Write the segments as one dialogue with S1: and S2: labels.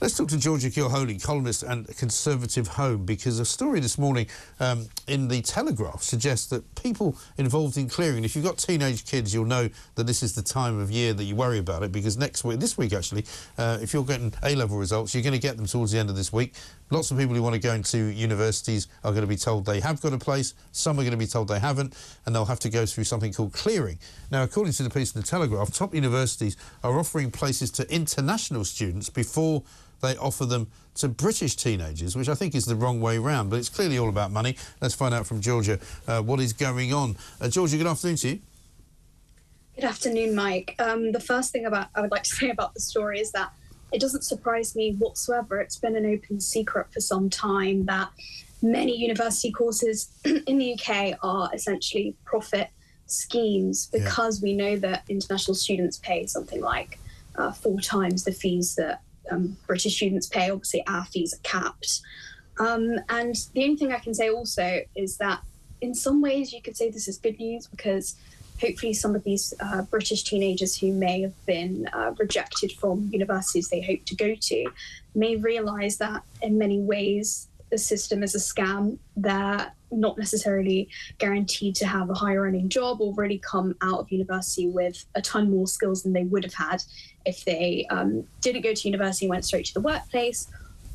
S1: Let's talk to Georgia Kilholy, columnist and Conservative Home, because a story this morning in the Telegraph suggests that people involved in clearing, if you've got teenage kids, you'll know that this is the time of year that you worry about it, because this week actually, if you're getting A-level results, you're going to get them towards the end of this week. Lots of people who want to go into universities are going to be told they have got a place, some are going to be told they haven't, and they'll have to go through something called clearing. Now, according to the piece in the Telegraph, top universities are offering places to international students before they offer them to British teenagers, which I think is the wrong way round, but it's clearly all about money. Let's find out from Georgia what is going on. Georgia, good afternoon to you.
S2: Good afternoon, Mike. The first thing I would like to say about the story is that it doesn't surprise me whatsoever. It's been an open secret for some time that many university courses in the UK are essentially profit schemes, because we know that international students pay something like 4 times the fees that British students pay. Obviously, our fees are capped. And the only thing I can say also is that in some ways you could say this is good news, because hopefully some of these British teenagers who may have been rejected from universities they hope to go to may realise that in many ways the system is a scam. They're not necessarily guaranteed to have a higher earning job or really come out of university with a ton more skills than they would have had if they didn't go to university and went straight to the workplace,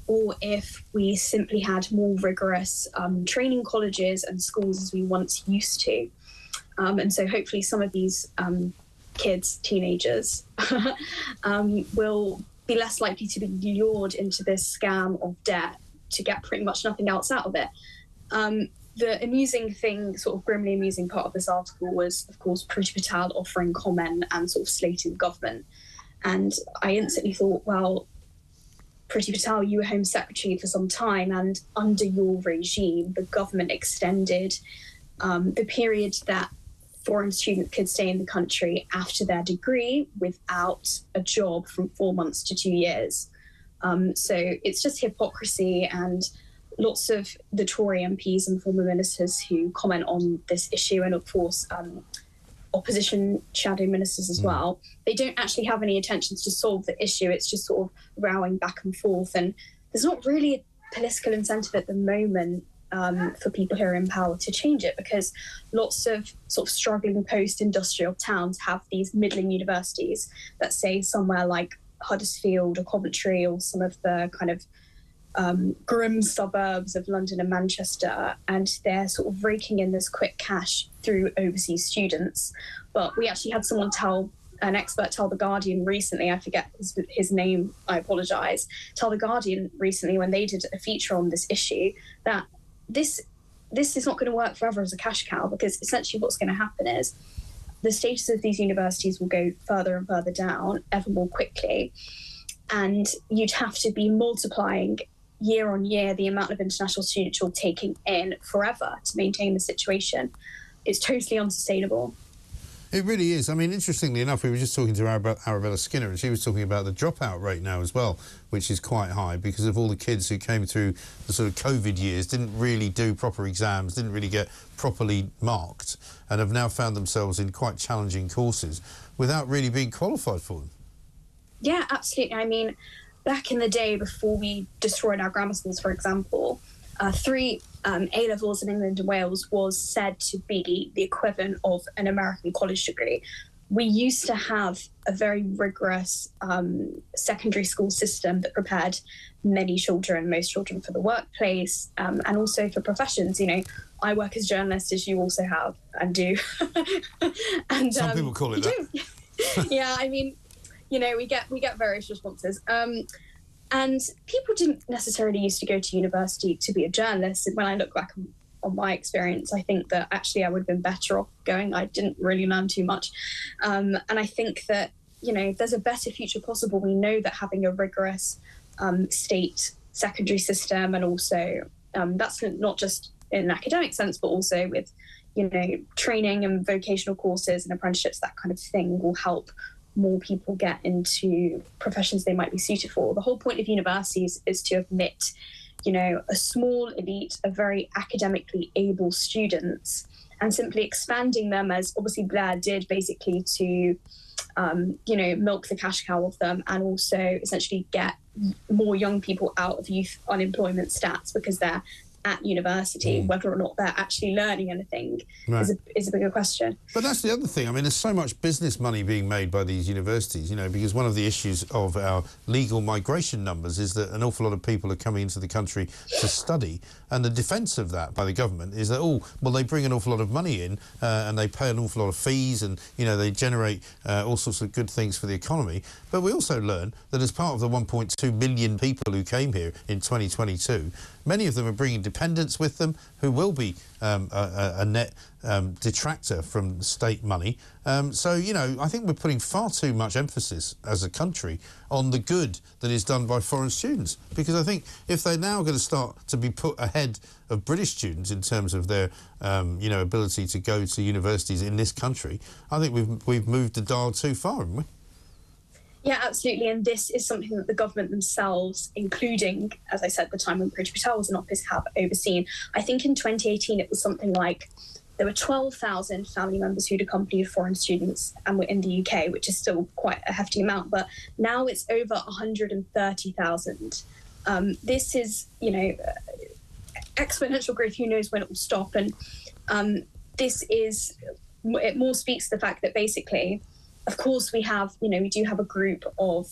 S2: or if we simply had more rigorous training colleges and schools as we once used to. And so hopefully some of these kids, teenagers, will be less likely to be lured into this scam of debt to get pretty much nothing else out of it. The amusing thing, sort of grimly amusing part of this article was, of course, Priti Patel offering comment and sort of slating the government. And I instantly thought, well, Priti Patel, you were Home Secretary for some time, and under your regime, the government extended the period that foreign students could stay in the country after their degree without a job from 4 months to 2 years. So it's just hypocrisy, and lots of the Tory MPs and former ministers who comment on this issue, and of course opposition shadow ministers as well, they don't actually have any intentions to solve the issue. It's just sort of rowing back and forth, and there's not really a political incentive at the moment for people who are in power to change it, because lots of sort of struggling post-industrial towns have these middling universities that say somewhere like Huddersfield or Coventry or some of the kind of grim suburbs of London and Manchester, and they're sort of raking in this quick cash through overseas students. But we actually had an expert tell The Guardian recently, I forget his name, I apologise, tell The Guardian recently when they did a feature on this issue that this is not going to work forever as a cash cow, because essentially what's going to happen is the status of these universities will go further and further down ever more quickly, and you'd have to be multiplying year on year the amount of international students you're taking in forever to maintain the situation. It's totally unsustainable.
S1: It really is. I mean, interestingly enough, we were just talking to Arabella Skinner, and she was talking about the dropout rate now as well, which is quite high because of all the kids who came through the sort of COVID years, didn't really do proper exams, didn't really get properly marked, and have now found themselves in quite challenging courses without really being qualified for them.
S2: Yeah, absolutely. I mean, back in the day, before we destroyed our grammar schools, for example, 3 A-levels in England and Wales was said to be the equivalent of an American college degree. We used to have a very rigorous secondary school system that prepared most children for the workplace, and also for professions. You know, I work as a journalist, as you also have and do. And
S1: some people call it that.
S2: Yeah, I mean, you know, we get various responses. And people didn't necessarily used to go to university to be a journalist. And when I look back on my experience, I think that actually I would have been better off going. I didn't really learn too much. And I think that, you know, there's a better future possible. We know that having a rigorous state secondary system, and also that's not just in an academic sense, but also with, you know, training and vocational courses and apprenticeships, that kind of thing will help more people get into professions they might be suited for. The whole point of universities is to admit, you know, a small elite of very academically able students, and simply expanding them, as obviously Blair did, basically to, you know, milk the cash cow of them, and also essentially get more young people out of youth unemployment stats because they're at university. Whether or not they're actually learning anything is a bigger question.
S1: But that's the other thing. I mean, there's so much business money being made by these universities, you know, because one of the issues of our legal migration numbers is that an awful lot of people are coming into the country to study, and the defence of that by the government is that, oh, well, they bring an awful lot of money in and they pay an awful lot of fees, and, you know, they generate all sorts of good things for the economy. But we also learn that as part of the 1.2 million people who came here in 2022, many of them are bringing dependents with them who will be a net detractor from state money. So, you know, I think we're putting far too much emphasis as a country on the good that is done by foreign students, because I think if they're now going to start to be put ahead of British students in terms of their, you know, ability to go to universities in this country, I think we've moved the dial too far, haven't we?
S2: Yeah, absolutely. And this is something that the government themselves, including, as I said, the time when Priti Patel was in office, have overseen. I think in 2018, it was something like there were 12,000 family members who'd accompanied foreign students and were in the UK, which is still quite a hefty amount. But now it's over 130,000. This is, you know, exponential growth. Who knows when it will stop? And it more speaks to the fact that basically, of course, we do have a group of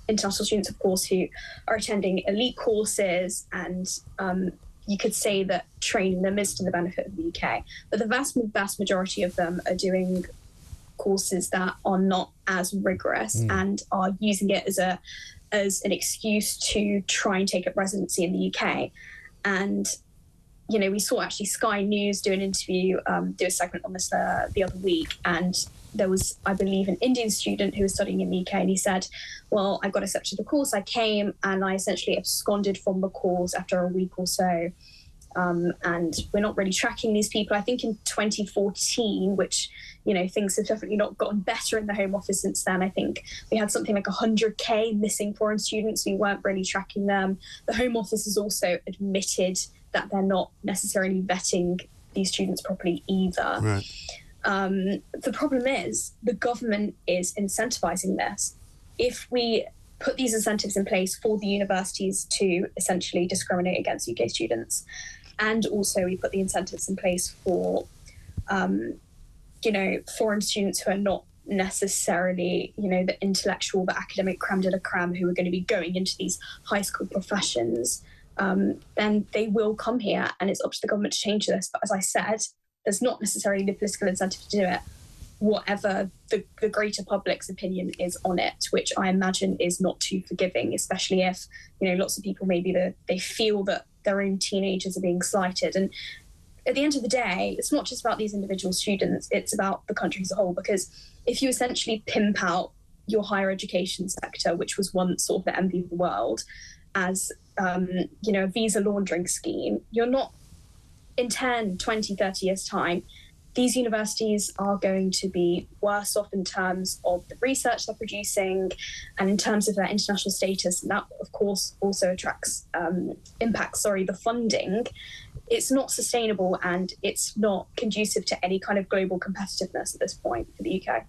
S2: international students, of course, who are attending elite courses, and you could say that training them is to the benefit of the UK. But the vast majority of them are doing courses that are not as rigorous and are using it as an excuse to try and take up residency in the UK. And you know, we saw actually Sky News do an interview, do a segment on this the other week, and there was, I believe, an Indian student who was studying in the UK, and he said, well, I got accepted to the course, I came, and I essentially absconded from the course after a week or so. And we're not really tracking these people. I think in 2014, which, you know, things have definitely not gotten better in the Home Office since then. I think we had something like 100k missing foreign students. We weren't really tracking them. The Home Office has also admitted that they're not necessarily vetting these students properly either.
S1: Right.
S2: The problem is the government is incentivizing this. If we put these incentives in place for the universities to essentially discriminate against UK students, and also we put the incentives in place for, you know, foreign students who are not necessarily, you know, the intellectual, the academic creme de la creme who are going to be going into these high school professions, then they will come here, and it's up to the government to change this. But as I said, there's not necessarily the political incentive to do it, whatever the greater public's opinion is on it, which I imagine is not too forgiving, especially if, you know, lots of people maybe they feel that their own teenagers are being slighted. And at the end of the day, it's not just about these individual students, it's about the country as a whole, because if you essentially pimp out your higher education sector, which was once sort of the envy of the world, as you know, a visa laundering scheme, you're not, in 10, 20, 30 years' time, these universities are going to be worse off in terms of the research they're producing and in terms of their international status. And that, of course, also impacts the funding. It's not sustainable, and it's not conducive to any kind of global competitiveness at this point for the UK.